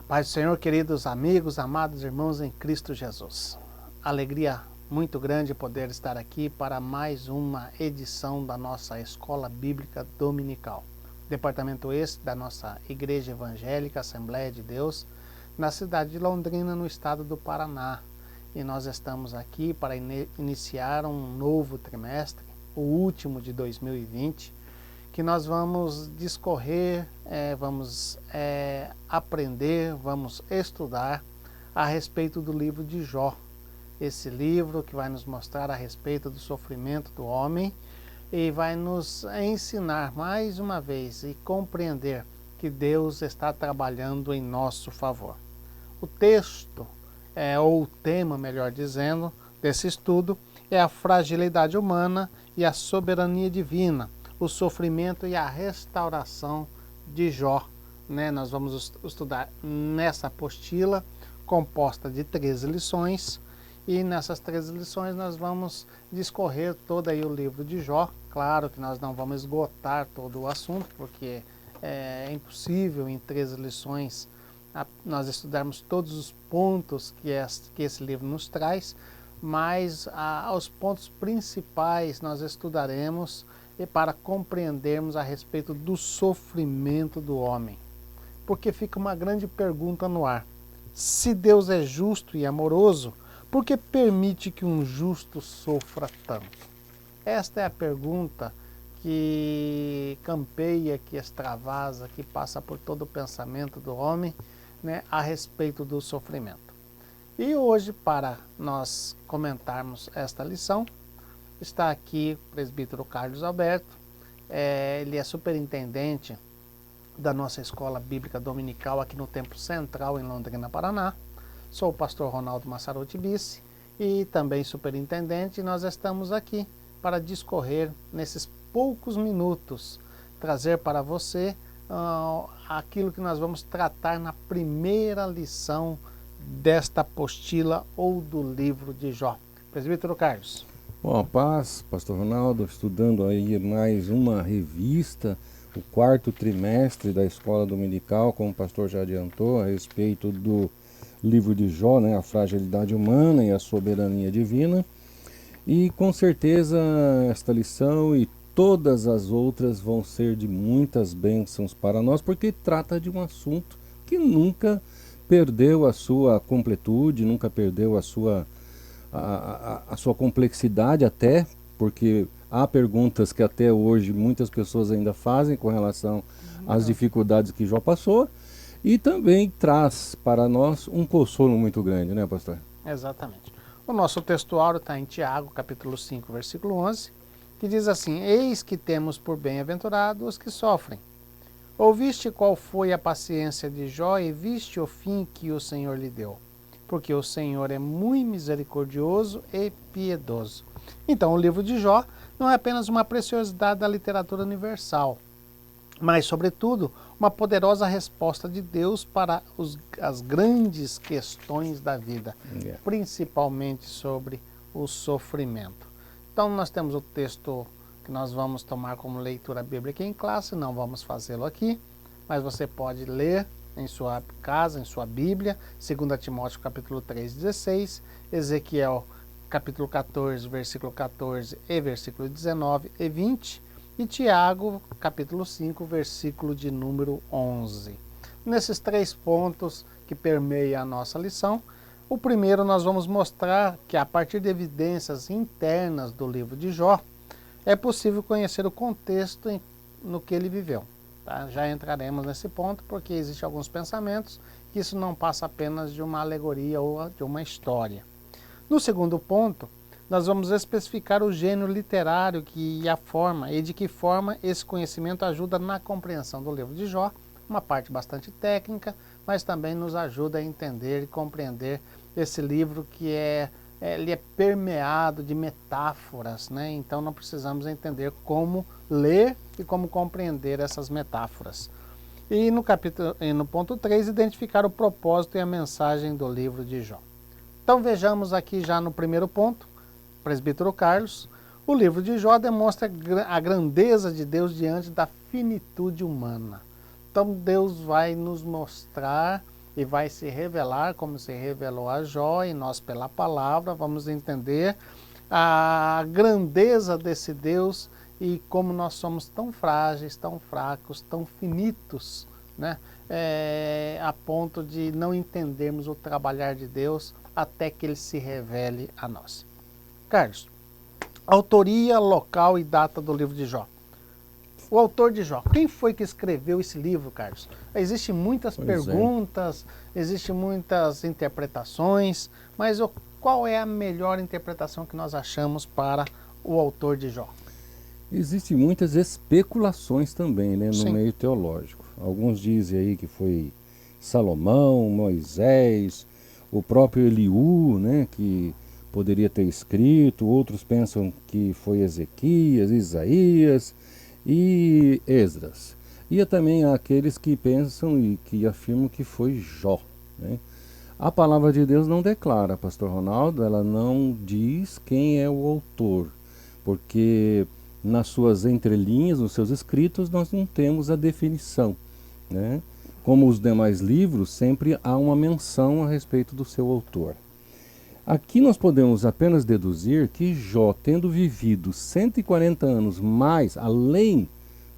Paz do Senhor, queridos amigos, amados irmãos em Cristo Jesus. Alegria muito grande poder estar aqui para mais uma edição da nossa Escola Bíblica Dominical. Departamento este da nossa Igreja Evangélica Assembleia de Deus, na cidade de Londrina, no estado do Paraná. E nós estamos aqui para iniciar um novo trimestre, o último de 2020, que nós vamos discorrer, vamos aprender, vamos estudar a respeito do livro de Jó. Esse livro que vai nos mostrar a respeito do sofrimento do homem e vai nos ensinar mais uma vez e compreender que Deus está trabalhando em nosso favor. O texto, ou o tema, melhor dizendo, desse estudo é a fragilidade humana e a soberania divina, o sofrimento e a restauração de Jó. Nós vamos estudar nessa apostila composta de 13 lições e nessas 13 lições nós vamos discorrer todo aí o livro de Jó. Claro que nós não vamos esgotar todo o assunto, porque é impossível em 13 lições nós estudarmos todos os pontos que esse livro nos traz, mas aos pontos principais nós estudaremos e para compreendermos a respeito do sofrimento do homem. Porque fica uma grande pergunta no ar. Se Deus é justo e amoroso, por que permite que um justo sofra tanto? Esta é a pergunta que campeia, que extravasa, que passa por todo o pensamento do homem, a respeito do sofrimento. E hoje, para nós comentarmos esta lição, está aqui o presbítero Carlos Alberto. Ele é superintendente da nossa Escola Bíblica Dominical aqui no Templo Central, em Londrina, Paraná. Sou o pastor Ronaldo Massarotti Bice e também superintendente. E nós estamos aqui para discorrer nesses poucos minutos, trazer para você aquilo que nós vamos tratar na primeira lição desta apostila ou do livro de Jó. Presbítero Carlos. Bom, a paz, pastor Ronaldo, estudando aí mais uma revista, o quarto trimestre da Escola Dominical, como o pastor já adiantou, a respeito do livro de Jó, a fragilidade humana e a soberania divina. E com certeza esta lição e todas as outras vão ser de muitas bênçãos para nós, porque trata de um assunto que nunca perdeu a sua completude, nunca perdeu a sua complexidade até, porque há perguntas que até hoje muitas pessoas ainda fazem com relação às dificuldades que Jó passou, e também traz para nós um consolo muito grande, né, pastor? Exatamente. O nosso textuário está em Tiago, capítulo 5, versículo 11, que diz assim: Eis que temos por bem-aventurados os que sofrem. Ouviste qual foi a paciência de Jó e viste o fim que o Senhor lhe deu. Porque o Senhor é muito misericordioso e piedoso. Então, o livro de Jó não é apenas uma preciosidade da literatura universal, mas, sobretudo, uma poderosa resposta de Deus para as grandes questões da vida, principalmente sobre o sofrimento. Então, nós temos o texto que nós vamos tomar como leitura bíblica em classe, não vamos fazê-lo aqui, mas você pode ler em sua casa, em sua Bíblia, 2 Timóteo capítulo 3, 16, Ezequiel capítulo 14, versículo 14 e versículo 19 e 20, e Tiago capítulo 5, versículo de número 11. Nesses 3 pontos que permeiam a nossa lição, o primeiro nós vamos mostrar que a partir de evidências internas do livro de Jó, é possível conhecer o contexto no que ele viveu. Tá? Já entraremos nesse ponto, porque existem alguns pensamentos que isso não passa apenas de uma alegoria ou de uma história. No segundo ponto, nós vamos especificar o gênero literário e a forma, e de que forma esse conhecimento ajuda na compreensão do livro de Jó, uma parte bastante técnica, mas também nos ajuda a entender e compreender esse livro que ele é permeado de metáforas, Então não precisamos entender como ler e como compreender essas metáforas. E no ponto 3, identificar o propósito e a mensagem do livro de Jó. Então vejamos aqui já no primeiro ponto, presbítero Carlos, o livro de Jó demonstra a grandeza de Deus diante da finitude humana. Então Deus vai nos mostrar e vai se revelar como se revelou a Jó, e nós pela palavra vamos entender a grandeza desse Deus e como nós somos tão frágeis, tão fracos, tão finitos, né? A ponto de não entendermos o trabalhar de Deus até que Ele se revele a nós. Carlos, autoria, local e data do livro de Jó. O autor de Jó, quem foi que escreveu esse livro, Carlos? Existem muitas perguntas, existem muitas interpretações, mas qual é a melhor interpretação que nós achamos para o autor de Jó? Existem muitas especulações também, né, no Sim. meio teológico. Alguns dizem aí que foi Salomão, Moisés, o próprio Eliú, né, que poderia ter escrito. Outros pensam que foi Ezequias, Isaías e Esdras. E também há aqueles que pensam e que afirmam que foi Jó, né? A palavra de Deus não declara, pastor Ronaldo, ela não diz quem é o autor, porque nas suas entrelinhas, nos seus escritos, nós não temos a definição, né? Como os demais livros, sempre há uma menção a respeito do seu autor. Aqui nós podemos apenas deduzir que Jó, tendo vivido 140 anos mais além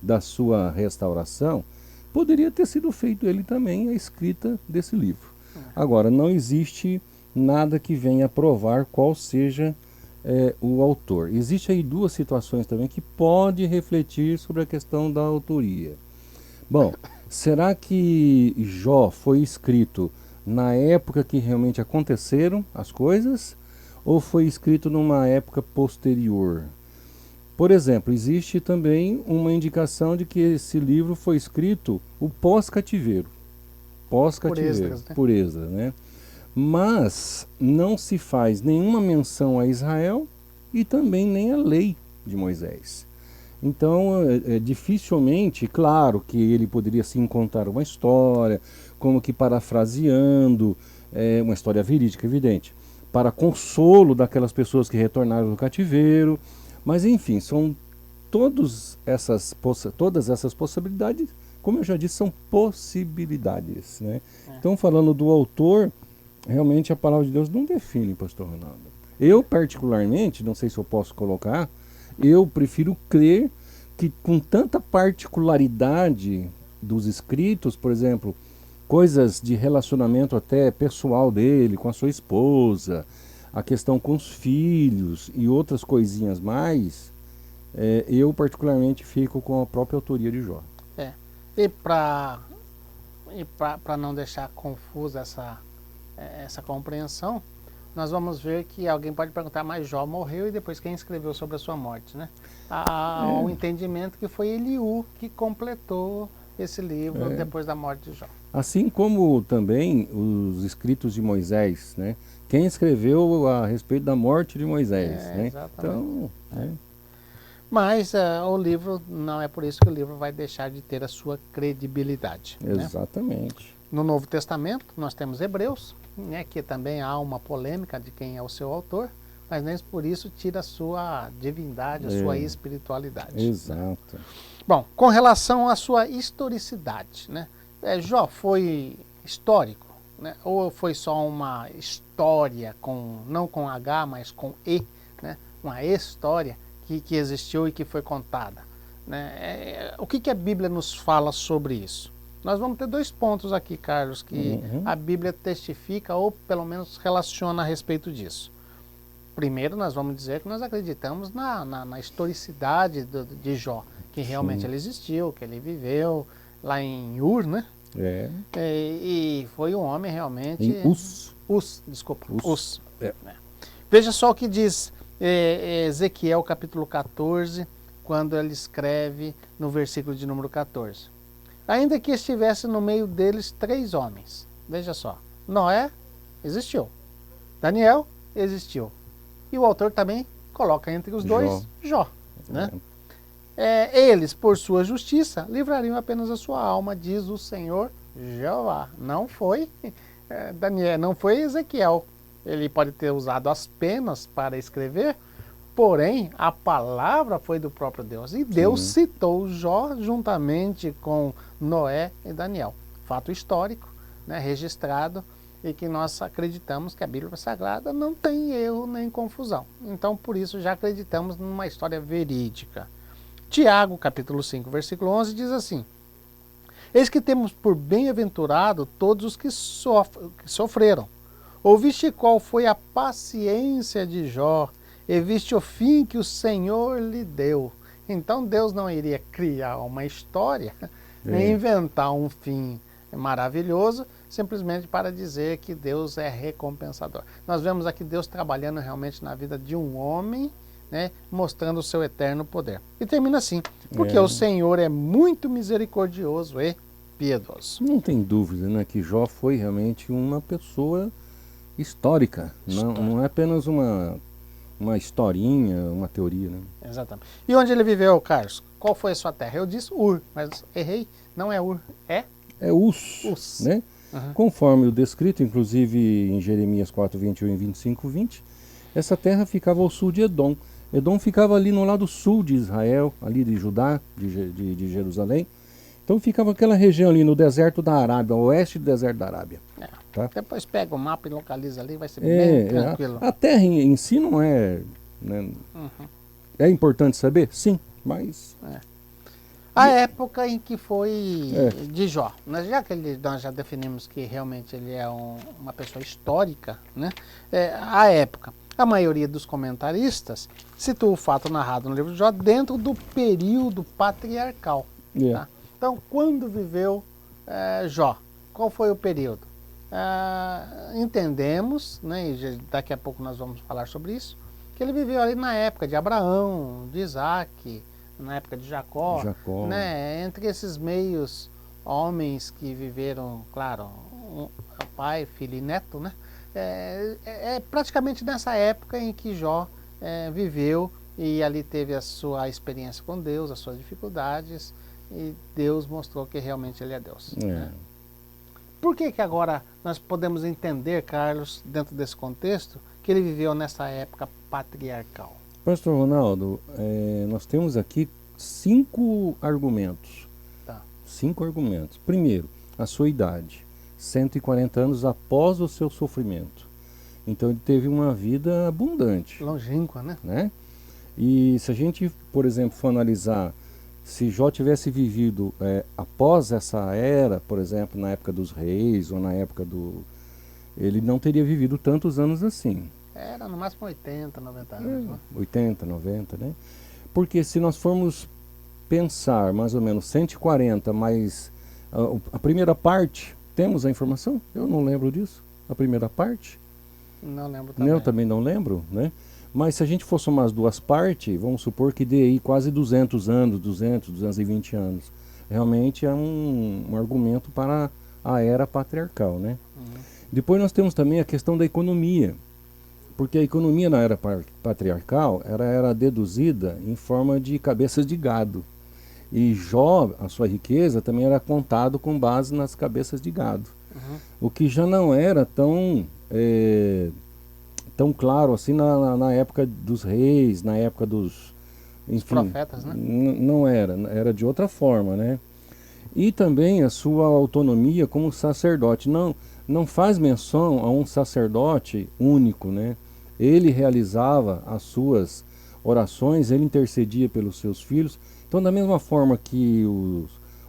da sua restauração, poderia ter sido feito ele também a escrita desse livro. Agora, não existe nada que venha provar qual seja o autor. Existem aí duas situações também que podem refletir sobre a questão da autoria. Bom, será que Jó foi escrito na época que realmente aconteceram as coisas, ou foi escrito numa época posterior? Por exemplo, existe também uma indicação de que esse livro foi escrito o pós-cativeiro. Pós-cativeiro, por Esdras, né? Mas não se faz nenhuma menção a Israel e também nem a lei de Moisés. Então, dificilmente, claro que ele poderia sim contar uma história, como que parafraseando, uma história verídica, evidente, para consolo daquelas pessoas que retornaram do cativeiro. Mas, enfim, são todas essas possibilidades, como eu já disse, são possibilidades, né? Então, falando do autor, realmente a palavra de Deus não define, pastor Ronaldo. Eu, particularmente, não sei se eu posso colocar, eu prefiro crer que com tanta particularidade dos escritos, por exemplo, coisas de relacionamento até pessoal dele, com a sua esposa, a questão com os filhos e outras coisinhas mais, eu particularmente fico com a própria autoria de Jó. E para não deixar confusa essa compreensão, nós vamos ver que alguém pode perguntar, mas Jó morreu e depois quem escreveu sobre a sua morte, né? Há um entendimento que foi Eliú que completou esse livro depois da morte de Jó. Assim como também os escritos de Moisés, né? Quem escreveu a respeito da morte de Moisés, né? Exatamente. Então, mas o livro, não é por isso que o livro vai deixar de ter a sua credibilidade. Exatamente. Né? No Novo Testamento, nós temos Hebreus, né, que também há uma polêmica de quem é o seu autor, mas nem por isso tira a sua divindade, a sua espiritualidade. Exato. Né? Bom, com relação à sua historicidade, né? Jó foi histórico, né? Ou foi só uma história, não com H, mas com E, né? Uma história que existiu e que foi contada, né? O que a Bíblia nos fala sobre isso? Nós vamos ter dois pontos aqui, Carlos, que a Bíblia testifica ou pelo menos relaciona a respeito disso. Primeiro, nós vamos dizer que nós acreditamos na historicidade de Jó, que realmente ele existiu, que ele viveu lá em Ur, né? E foi um homem realmente... Em Uz. Uz. Veja só o que diz Ezequiel capítulo 14, quando ele escreve no versículo de número 14. Ainda que estivesse no meio deles 3 homens. Veja só. Noé existiu. Daniel existiu. E o autor também coloca entre os dois Jó. Né? Eles, por sua justiça, livrariam apenas a sua alma, diz o Senhor Jeová. Não foi Daniel, não foi Ezequiel. Ele pode ter usado as penas para escrever, porém, a palavra foi do próprio Deus. E Deus citou Jó juntamente com Noé e Daniel. Fato histórico, né, registrado, e que nós acreditamos que a Bíblia Sagrada não tem erro nem confusão. Então, por isso, já acreditamos numa história verídica. Tiago, capítulo 5, versículo 11, diz assim: eis que temos por bem-aventurado todos os que sofreram. Ouviste qual foi a paciência de Jó, e viste o fim que o Senhor lhe deu. Então Deus não iria criar uma história, nem inventar um fim maravilhoso, simplesmente para dizer que Deus é recompensador. Nós vemos aqui Deus trabalhando realmente na vida de um homem, né, mostrando o seu eterno poder. E termina assim: porque o Senhor é muito misericordioso e piedoso. Não tem dúvida, né, que Jó foi realmente uma pessoa histórica. Não é apenas uma historinha, uma teoria, né? Exatamente. E onde ele viveu, Carlos? Qual foi a sua terra? Eu disse Ur, mas errei. Não é Ur, é Uz, né? Uhum. Conforme o descrito, inclusive em Jeremias 4, 21 e 25, 20, essa terra ficava ao sul de Edom. Edom ficava ali no lado sul de Israel, ali de Judá, de Jerusalém. Então ficava aquela região ali no deserto da Arábia, oeste do deserto da Arábia. Tá? Depois pega o mapa e localiza ali, vai ser bem tranquilo. A terra em si não é... Né? É importante saber? Sim, mas... A época em que foi de Jó, já que nós já definimos que realmente ele é uma pessoa histórica, né? A época, a maioria dos comentaristas situa o fato narrado no livro de Jó dentro do período patriarcal. Tá? Então, quando viveu Jó? Qual foi o período? Entendemos, né, e daqui a pouco nós vamos falar sobre isso, que ele viveu ali na época de Abraão, de Isaac, na época de Jacó, né, entre esses meios homens que viveram, claro, pai, filho e neto, né, praticamente nessa época em que Jó viveu, e ali teve a sua experiência com Deus, as suas dificuldades, e Deus mostrou que realmente ele é Deus. Né? Por que agora nós podemos entender, Carlos, dentro desse contexto, que ele viveu nessa época patriarcal? Pastor Ronaldo, nós temos aqui 5 argumentos. Tá. 5 argumentos. Primeiro, a sua idade. 140 anos após o seu sofrimento. Então ele teve uma vida abundante. Longínqua, né? E se a gente, por exemplo, for analisar, se Jó tivesse vivido após essa era, por exemplo, na época dos reis ou na época do... Ele não teria vivido tantos anos assim. Era no máximo 80, 90 anos. Né? 80, 90, né? Porque se nós formos pensar mais ou menos 140, mais a primeira parte, temos a informação? Eu não lembro disso. A primeira parte? Não lembro também. Eu também não lembro, né? Mas se a gente for somar as duas partes, vamos supor que dê aí quase 200 anos, 220 anos. Realmente é um argumento para a era patriarcal, né? Depois nós temos também a questão da economia. Porque a economia na era patriarcal era deduzida em forma de cabeças de gado. E Jó, a sua riqueza, também era contado com base nas cabeças de gado. O que já não era tão claro assim na época dos reis, na época dos... Enfim, profetas, né? Não era de outra forma, né? E também a sua autonomia como sacerdote. Não faz menção a um sacerdote único, né? Ele realizava as suas orações, ele intercedia pelos seus filhos. Então, da mesma forma que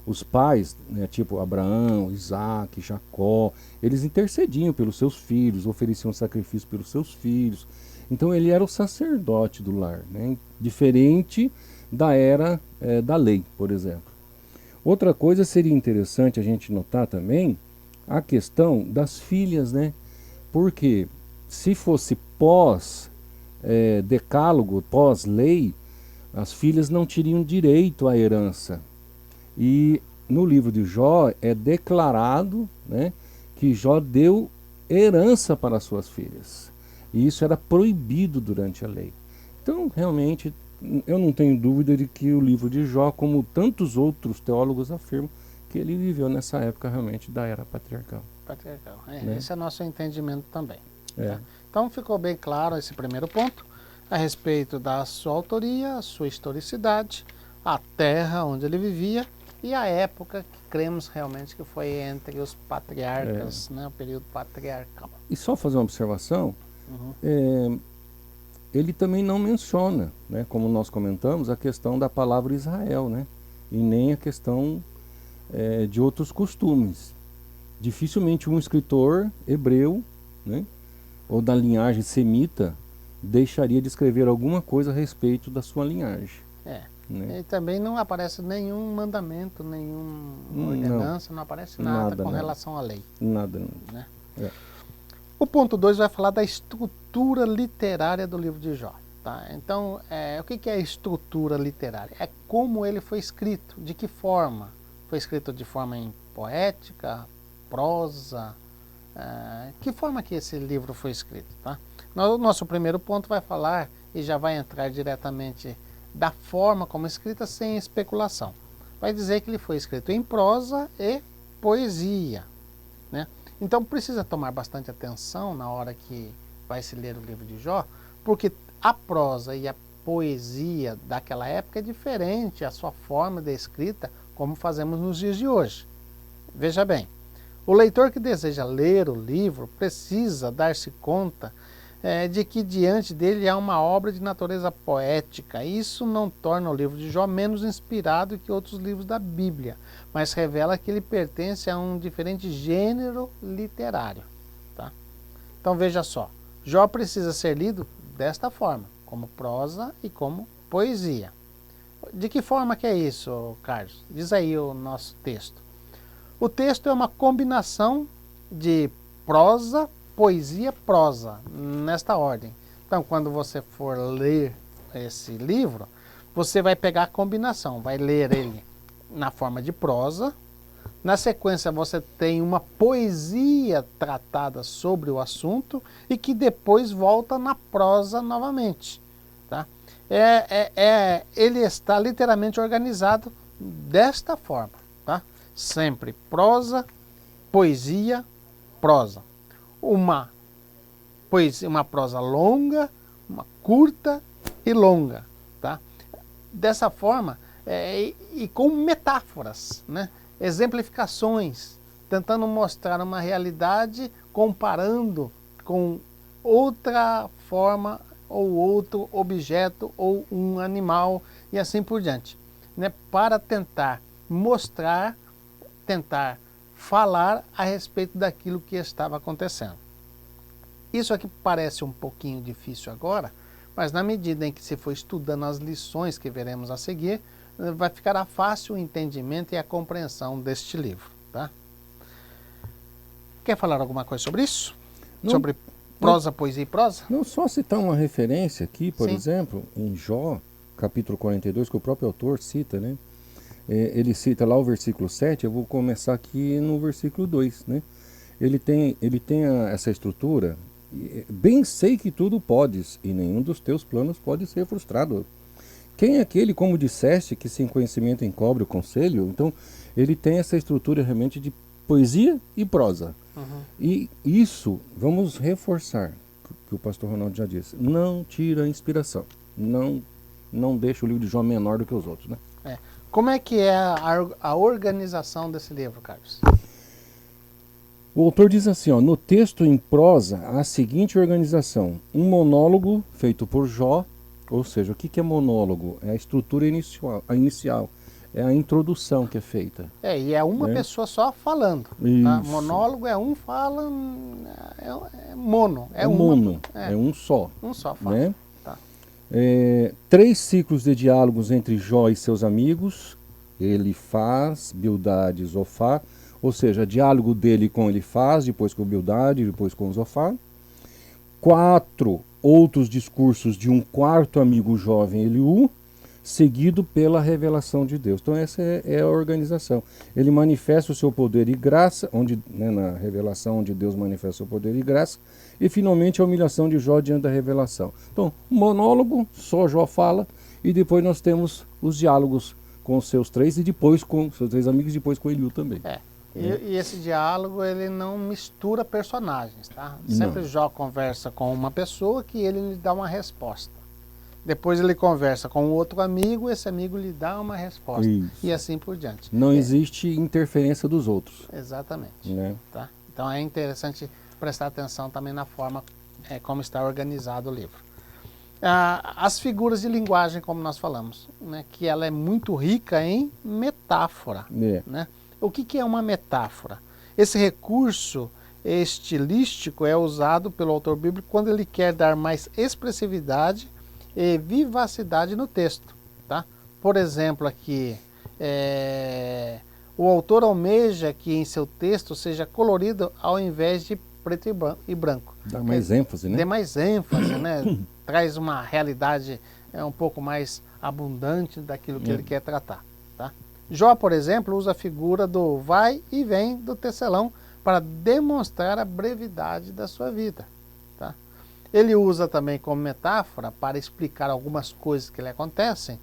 os pais, né, tipo Abraão, Isaac, Jacó, eles intercediam pelos seus filhos, ofereciam sacrifício pelos seus filhos. Então, ele era o sacerdote do lar, né? Diferente da era da lei, por exemplo. Outra coisa seria interessante a gente notar também a questão das filhas, né? Porque se fosse pós-decálogo, pós-lei, as filhas não teriam direito à herança. E no livro de Jó é declarado, né, que Jó deu herança para suas filhas. E isso era proibido durante a lei. Então, realmente, eu não tenho dúvida de que o livro de Jó, como tantos outros teólogos afirmam, que ele viveu nessa época realmente da era patriarcal. Né? Esse é nosso entendimento também. Tá? Então ficou bem claro esse primeiro ponto, a respeito da sua autoria, a sua historicidade, a terra onde ele vivia e a época que cremos realmente que foi entre os patriarcas, né, o período patriarcal. E só fazer uma observação, Uhum. ele também não menciona, né, como nós comentamos, a questão da palavra Israel, né, e nem a questão de outros costumes. Dificilmente um escritor hebreu, né, ou da linhagem semita, deixaria de escrever alguma coisa a respeito da sua linhagem. Né? E também não aparece nenhum mandamento, nenhuma Não, ordenança, não aparece nada com nada. relação à lei. Nada. Né? É. O ponto 2 vai falar da estrutura literária do livro de Jó. Tá? Então, o que é a estrutura literária? É como ele foi escrito, de que forma. Foi escrito de forma poética, prosa, que forma que esse livro foi escrito. Tá? O nosso primeiro ponto vai falar, e já vai entrar diretamente da forma como escrita, sem especulação. Vai dizer que ele foi escrito em prosa e poesia. Né? Então precisa tomar bastante atenção na hora que vai se ler o livro de Jó, porque a prosa e a poesia daquela época é diferente, a sua forma de escrita, como fazemos nos dias de hoje. Veja bem, o leitor que deseja ler o livro precisa dar-se conta de que diante dele há uma obra de natureza poética. Isso não torna o livro de Jó menos inspirado que outros livros da Bíblia, mas revela que ele pertence a um diferente gênero literário. Tá? Então veja só, Jó precisa ser lido desta forma, como prosa e como poesia. De que forma que é isso, Carlos? Diz aí o nosso texto. O texto é uma combinação de prosa, poesia, prosa, nesta ordem. Então, quando você for ler esse livro, você vai pegar a combinação, vai ler ele na forma de prosa, na sequência você tem uma poesia tratada sobre o assunto e que depois volta na prosa novamente. Tá? Ele está literalmente organizado desta forma. Tá? Sempre prosa, poesia, prosa. Uma prosa longa, uma curta e longa, tá? Dessa forma, e com metáforas, né? Exemplificações, tentando mostrar uma realidade comparando com outra forma ou outro objeto ou um animal e assim por diante, né? Para tentar mostrar, tentar falar a respeito daquilo que estava acontecendo. Isso aqui parece um pouquinho difícil agora, mas na medida em que se for estudando as lições que veremos a seguir, vai ficar fácil o entendimento e a compreensão deste livro. Tá? Quer falar alguma coisa sobre isso? Não, sobre prosa, poesia e prosa? Não, só citar uma referência aqui, por Sim. exemplo, em Jó, capítulo 42, que o próprio autor cita, né? Ele cita lá o versículo 7, eu vou começar aqui no versículo 2, né? Ele tem essa estrutura, bem sei que tudo podes, e nenhum dos teus planos pode ser frustrado. Quem é aquele, como disseste, que sem conhecimento encobre o conselho? Então, ele tem essa estrutura realmente de poesia e prosa. Uhum. E isso, vamos reforçar, que o pastor Ronaldo já disse, não tira a inspiração, não deixa o livro de Jó menor do que os outros, né? Como é que é a organização desse livro, Carlos? O autor diz assim, ó, no texto em prosa, há a seguinte organização, um monólogo feito por Jó, ou seja, o que é monólogo? É a estrutura inicial, é a introdução que é feita. E é uma pessoa só falando. Tá? Monólogo é um fala, é mono. É mono, é um só. Um só fala. Né? Tá. 3 ciclos de diálogos entre Jó e seus amigos, Elifaz, Bildade e Zofar, ou seja, diálogo dele com Elifaz, depois com Bildade, depois com Zofar. 4 outros discursos de um quarto amigo jovem, Eliú, seguido pela revelação de Deus. Então essa é a organização. Ele manifesta o seu poder e graça, na revelação onde Deus manifesta o seu poder e graça, e finalmente a humilhação de Jó diante da revelação. Então, monólogo, só Jó fala, e depois nós temos os diálogos com os seus 3, e depois com seus 3 amigos, e depois com Eliú também. E esse diálogo, ele não mistura personagens, tá? Sempre Jó conversa com uma pessoa que ele lhe dá uma resposta. Depois ele conversa com outro amigo, esse amigo lhe dá uma resposta. Isso. E assim por diante. Não existe interferência dos outros. Exatamente. Né? Tá? Então é interessante prestar atenção também na forma como está organizado o livro. As figuras de linguagem, como nós falamos, né, que ela é muito rica em metáfora. Né? O que é uma metáfora? Esse recurso estilístico é usado pelo autor bíblico quando ele quer dar mais expressividade e vivacidade no texto. Tá? Por exemplo, aqui, o autor almeja que em seu texto seja colorido ao invés de preto e branco. Dá mais ênfase, né? Dê mais ênfase, né? Traz uma realidade um pouco mais abundante daquilo que ele quer tratar. Tá? Jó, por exemplo, usa a figura do vai e vem do tecelão para demonstrar a brevidade da sua vida. Tá? Ele usa também como metáfora para explicar algumas coisas que lhe acontecem,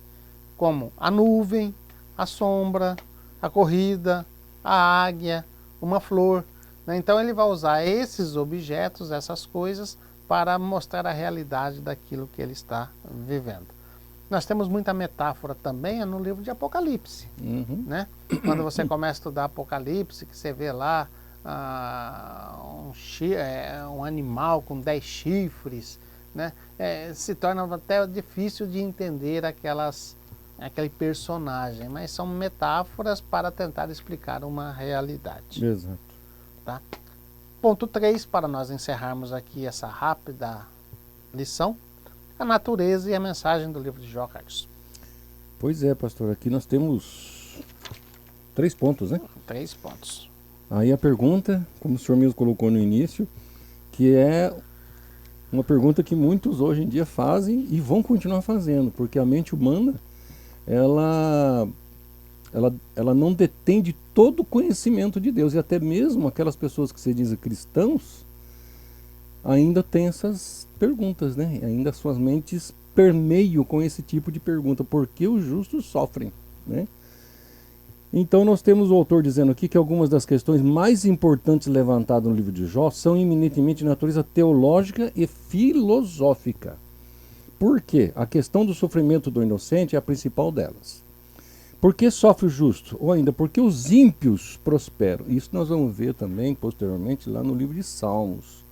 como a nuvem, a sombra, a corrida, a águia, uma flor. Então ele vai usar esses objetos, essas coisas, para mostrar a realidade daquilo que ele está vivendo. Nós temos muita metáfora também no livro de Apocalipse. Né? Quando você começa a estudar Apocalipse, que você vê lá um animal com 10 chifres, né? Se torna até difícil de entender aquele personagem, mas são metáforas para tentar explicar uma realidade. Exato. Tá? Ponto 3, para nós encerrarmos aqui essa rápida lição, a natureza e a mensagem do livro de Jó, Carlos. Pois é, pastor, aqui nós temos 3 pontos, né? 3 pontos. Aí a pergunta, como o senhor mesmo colocou no início, que é uma pergunta que muitos hoje em dia fazem e vão continuar fazendo, porque a mente humana, ela não detém de todo o conhecimento de Deus, e até mesmo aquelas pessoas que se dizem cristãos ainda têm essas perguntas, né? Ainda suas mentes permeiam com esse tipo de pergunta: por que os justos sofrem? Né? Então nós temos o autor dizendo aqui que algumas das questões mais importantes levantadas no livro de Jó são eminentemente de natureza teológica e filosófica. Por quê? A questão do sofrimento do inocente é a principal delas. Por que sofre o justo? Ou ainda, por que os ímpios prosperam? Isso nós vamos ver também, posteriormente, lá no livro de Salmos.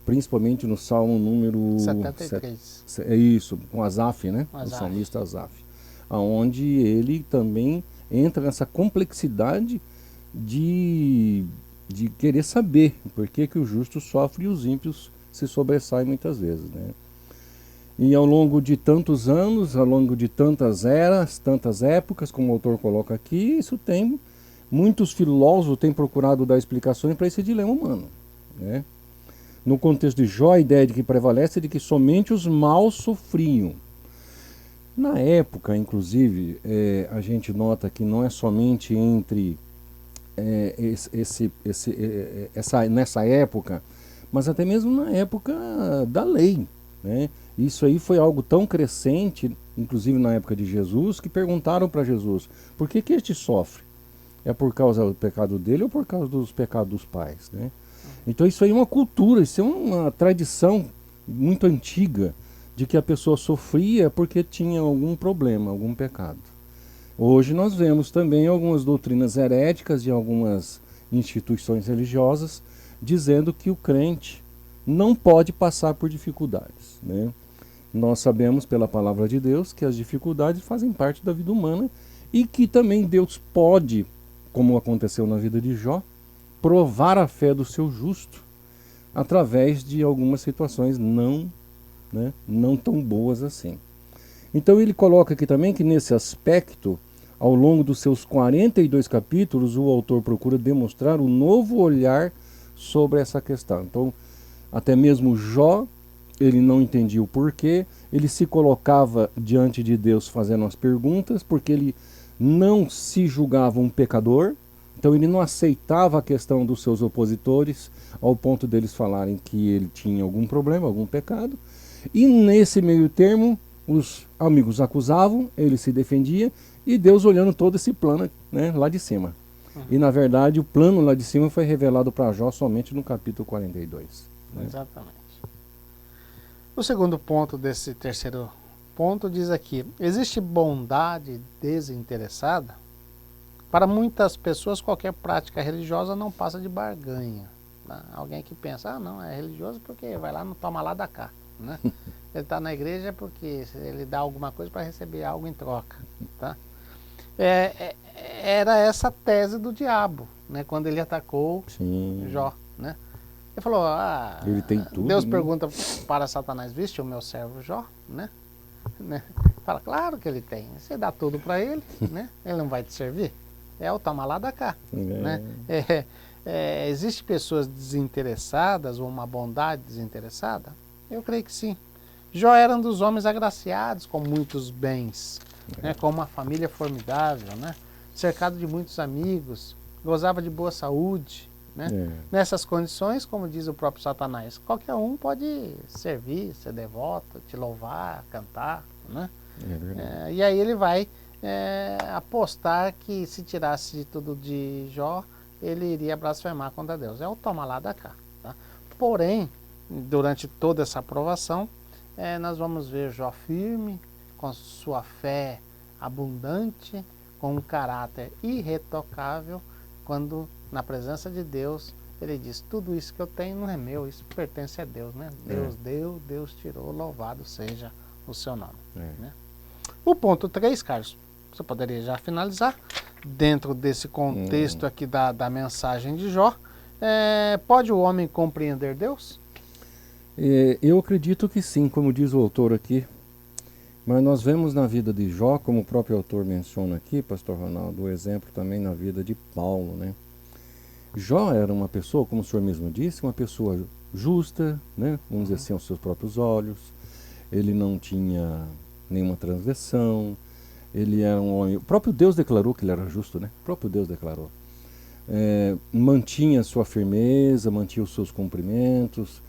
Principalmente no Salmo número 73. É isso, com Asaf, né? O Asaf. salmista Asaf. Onde ele também entra nessa complexidade de querer saber por que o justo sofre e os ímpios se sobressaem muitas vezes, né? E ao longo de tantos anos, ao longo de tantas eras, tantas épocas, como o autor coloca aqui, isso tem, muitos filósofos têm procurado dar explicações para esse dilema humano, né? No contexto de Jó, a ideia de que prevalece é de que somente os maus sofriam. Na época, inclusive, a gente nota que não é somente entre nessa época, mas até mesmo na época da lei, né? Isso aí foi algo tão crescente, inclusive na época de Jesus, que perguntaram para Jesus: por que este sofre? É por causa do pecado dele ou por causa dos pecados dos pais, né? Então isso aí é uma cultura, isso é uma tradição muito antiga, de que a pessoa sofria porque tinha algum problema, algum pecado. Hoje nós vemos também algumas doutrinas heréticas de algumas instituições religiosas dizendo que o crente não pode passar por dificuldades, né? Nós sabemos pela palavra de Deus que as dificuldades fazem parte da vida humana e que também Deus pode, como aconteceu na vida de Jó, provar a fé do seu justo através de algumas situações não tão boas assim. Então ele coloca aqui também que nesse aspecto, ao longo dos seus 42 capítulos, o autor procura demonstrar um novo olhar sobre essa questão. Então, até mesmo Jó, ele não entendia o porquê, ele se colocava diante de Deus fazendo as perguntas, porque ele não se julgava um pecador, então ele não aceitava a questão dos seus opositores, ao ponto deles falarem que ele tinha algum problema, algum pecado, e nesse meio termo, os amigos acusavam, ele se defendia, e Deus olhando todo esse plano, né, lá de cima. E na verdade o plano lá de cima foi revelado para Jó somente no capítulo 42. Né? Exatamente. O segundo ponto desse terceiro ponto diz aqui: existe bondade desinteressada? Para muitas pessoas, qualquer prática religiosa não passa de barganha. Tá? Alguém que pensa, não, é religioso porque vai lá, não toma lá da cá. Né? Ele está na igreja porque ele dá alguma coisa para receber algo em troca. Tá? Era essa a tese do diabo, né? Quando ele atacou Jó. Né? Ele falou, ele tem tudo, Deus né? pergunta para Satanás, viste o meu servo Jó? Né? Fala, claro que ele tem. Você dá tudo para ele, né? Ele não vai te servir? É o toma lá da cá. Né? Existem pessoas desinteressadas ou uma bondade desinteressada? Eu creio que sim. Jó era um dos homens agraciados com muitos bens, né? Com uma família formidável, né? Cercado de muitos amigos, gozava de boa saúde. Né? Nessas condições, como diz o próprio Satanás, qualquer um pode servir, ser devoto, te louvar, cantar. Né? E aí ele vai apostar que se tirasse de tudo de Jó, ele iria blasfemar contra Deus. É o toma lá da cá. Tá? Porém, durante toda essa aprovação, nós vamos ver Jó firme, com sua fé abundante, com um caráter irretocável, quando na presença de Deus ele diz, tudo isso que eu tenho não é meu, isso pertence a Deus. Né? Deus deu, Deus tirou, louvado seja o seu nome. Né? O ponto 3, Carlos, você poderia já finalizar, dentro desse contexto aqui da mensagem de Jó, pode o homem compreender Deus? Eu acredito que sim, como diz o autor aqui, mas nós vemos na vida de Jó, como o próprio autor menciona aqui, pastor Ronaldo, o exemplo também na vida de Paulo, né? Jó era uma pessoa, como o senhor mesmo disse, uma pessoa justa, né? Vamos dizer assim, aos seus próprios olhos, ele não tinha nenhuma transgressão, ele era um homem, o próprio Deus declarou que ele era justo, né? O próprio Deus declarou. Mantinha sua firmeza, mantinha os seus cumprimentos,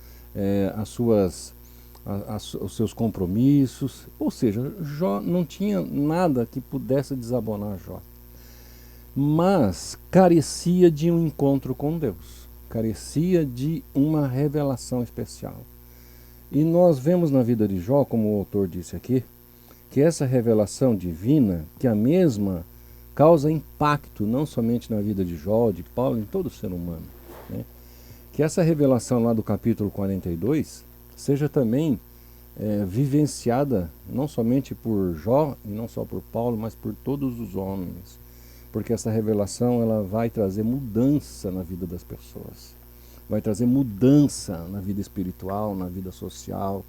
os seus compromissos, ou seja, Jó não tinha nada que pudesse desabonar Jó, mas carecia de um encontro com Deus, carecia de uma revelação especial. E nós vemos na vida de Jó, como o autor disse aqui, que essa revelação divina, que a mesma causa impacto não somente na vida de Jó, de Paulo, em todo ser humano, né? Que essa revelação lá do capítulo 42 seja também vivenciada não somente por Jó e não só por Paulo, mas por todos os homens, porque essa revelação ela vai trazer mudança na vida das pessoas, vai trazer mudança na vida espiritual, na vida social,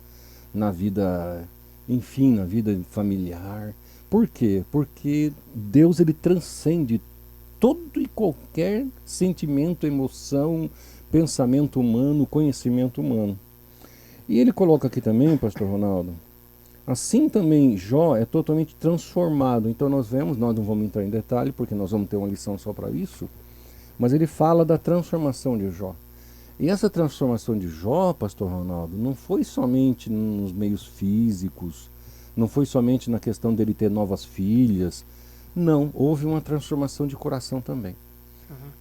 na vida, enfim, na vida familiar. Por quê? Porque Deus ele transcende todo e qualquer sentimento, emoção, pensamento humano, conhecimento humano. E ele coloca aqui também, pastor Ronaldo, assim também Jó é totalmente transformado. Então nós vemos, nós não vamos entrar em detalhe, porque nós vamos ter uma lição só para isso, mas ele fala da transformação de Jó. E essa transformação de Jó, pastor Ronaldo, não foi somente nos meios físicos, não foi somente na questão dele ter novas filhas, não, houve uma transformação de coração também.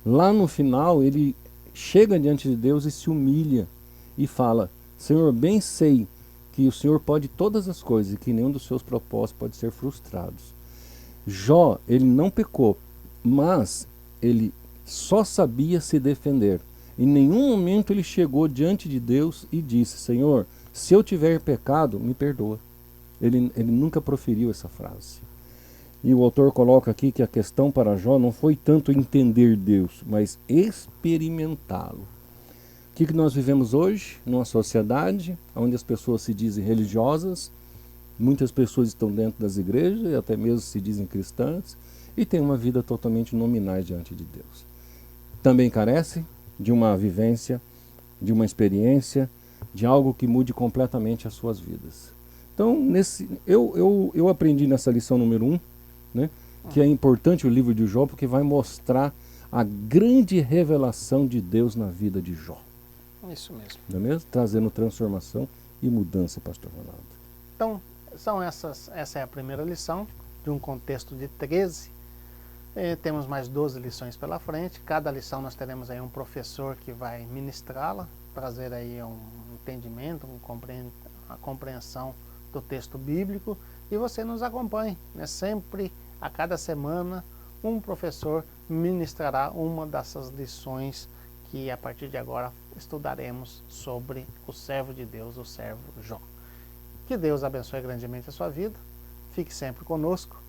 Lá no final ele chega diante de Deus e se humilha e fala, Senhor, bem sei que o Senhor pode todas as coisas e que nenhum dos seus propósitos pode ser frustrado. Jó, ele não pecou, mas ele só sabia se defender. Em nenhum momento ele chegou diante de Deus e disse, Senhor, se eu tiver pecado, me perdoa. Ele nunca proferiu essa frase. E o autor coloca aqui que a questão para Jó não foi tanto entender Deus, mas experimentá-lo. O que nós vivemos hoje? Numa sociedade onde as pessoas se dizem religiosas, muitas pessoas estão dentro das igrejas e até mesmo se dizem cristãs e têm uma vida totalmente nominais diante de Deus. Também carece de uma vivência, de uma experiência, de algo que mude completamente as suas vidas. Então, eu aprendi nessa lição número 1, né, que é importante o livro de Jó, porque vai mostrar a grande revelação de Deus na vida de Jó. Isso mesmo. Não é mesmo? Trazendo transformação e mudança, pastor Ronaldo. Então, essa é a primeira lição, de um contexto de 13. Temos mais 12 lições pela frente. Cada lição nós teremos aí um professor que vai ministrá-la, trazer aí um entendimento, a compreensão do texto bíblico e você nos acompanhe, né? Sempre, a cada semana, um professor ministrará uma dessas lições que a partir de agora estudaremos sobre o servo de Deus, o servo Jó. Que Deus abençoe grandemente a sua vida. Fique sempre conosco.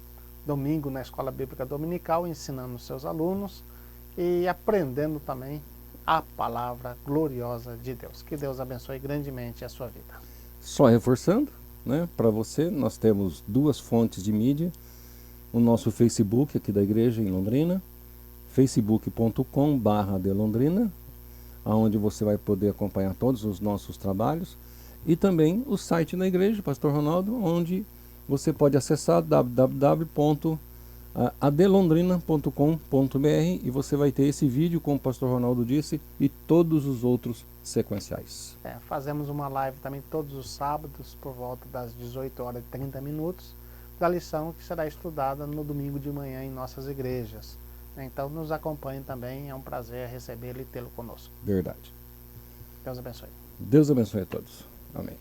Domingo na Escola Bíblica Dominical, ensinando os seus alunos e aprendendo também a palavra gloriosa de Deus. Que Deus abençoe grandemente a sua vida. Só reforçando, né, para você, nós temos 2 fontes de mídia. O nosso Facebook aqui da igreja em Londrina, facebook.com/adelondrina, onde você vai poder acompanhar todos os nossos trabalhos, e também o site da igreja, Pastor Ronaldo, onde você pode acessar www.adelondrina.com.br e você vai ter esse vídeo, como o Pastor Ronaldo disse, e todos os outros sequenciais. Fazemos uma live também todos os sábados, por volta das 18h30, da lição que será estudada no domingo de manhã em nossas igrejas. Então nos acompanhe também, é um prazer recebê-lo e tê-lo conosco. Verdade. Deus abençoe. Deus abençoe a todos. Amém.